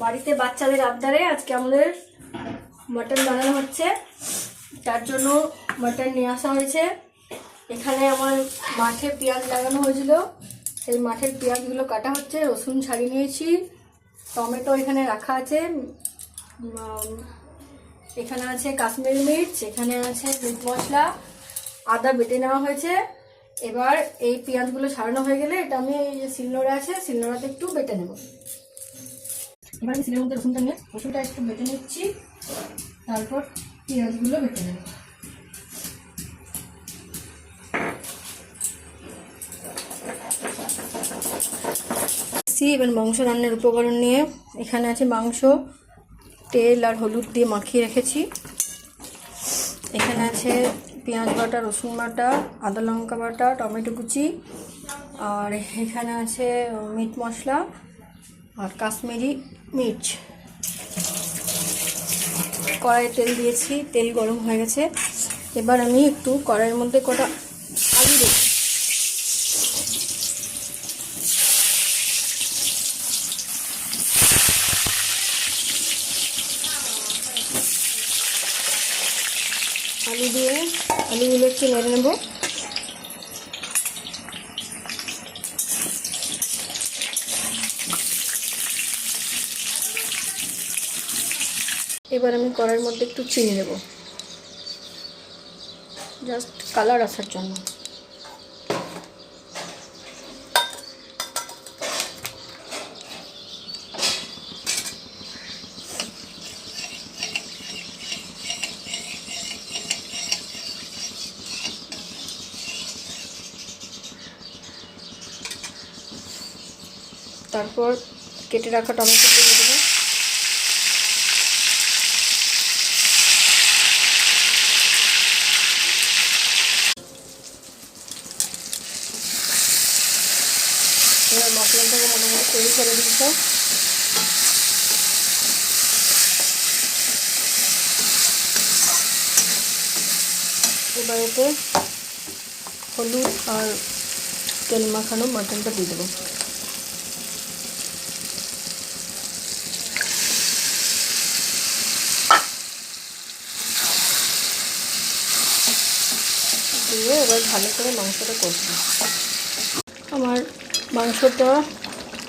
বাড়িতে বাচ্চাদের আবদারে আজকে আমাদের মটন বানানো হচ্ছে, তার জন্য মটন নিয়ে আসা হয়েছে। এখানে আমার মাঠে পেঁয়াজ লাগানো হয়েছিল, সেই মাঠের পেঁয়াজগুলো কাটা হচ্ছে। রসুন ছাড়িয়ে নিয়েছি, টমেটো এখানে রাখা আছে, এখানে আছে কাশ্মীরি মির্চ, এখানে আছে মিট মশলা, আদা বেটে নেওয়া হয়েছে। এবার এই পেঁয়াজগুলো ছাড়ানো হয়ে গেলে এটা আমি এই যে শিলনোড়া আছে, শিলনোড়াতে একটু বেটে নেব। এবার আমি শিলের মধ্যে রসুনটা নিয়ে রসুনটা একটু বেটে নিচ্ছি, তারপর পেঁয়াজগুলো বেটে নেব। এবার মাংস রান্নার উপকরণ নিয়ে এখানে আছে মাংস, তেল আর হলুদ দিয়ে মাখিয়ে রেখেছি। এখানে আছে পেঁয়াজ বাটা, রসুন বাটা, আদা লঙ্কা বাটা, টমেটো কুচি, আর এখানে আছে মিট মশলা আর কাশ্মীরি মির্চ। কড়াইয়ে তেল দিয়েছি, তেল গরম হয়ে গেছে। এবার আমি একটু কড়াইয়ের মধ্যে কটা আলু দেব। আলু দিয়ে আলুগুলো একটু নেড়ে নেব। এবার আমি কড়াইয়ের মধ্যে একটু চিনি দেব, জাস্ট কালার আসার জন্য। তারপর কেটে রাখা টমেটো দিয়ে দেবো। এবার মশলাটাকে মোটামুটি তৈরি করে দিচ্ছি। এবার এতে হলুদ আর তেল মাখানো মাটনটা দিয়ে দেবো। দিয়ে এবার ভালো করে মাংসটা কষবো। আমার মাংসটা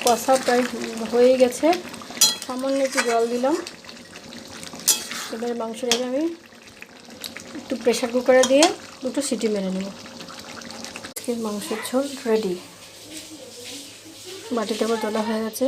কষা প্রায় হয়ে গেছে, সামান্য একটু জল দিলাম। এবার মাংসটাকে আমি একটু প্রেশার কুকারে দিয়ে দুটো সিটি মেরে নেব। মাংসের ঝোল রেডি। বাটিটা আবার তোলা হয়ে গেছে।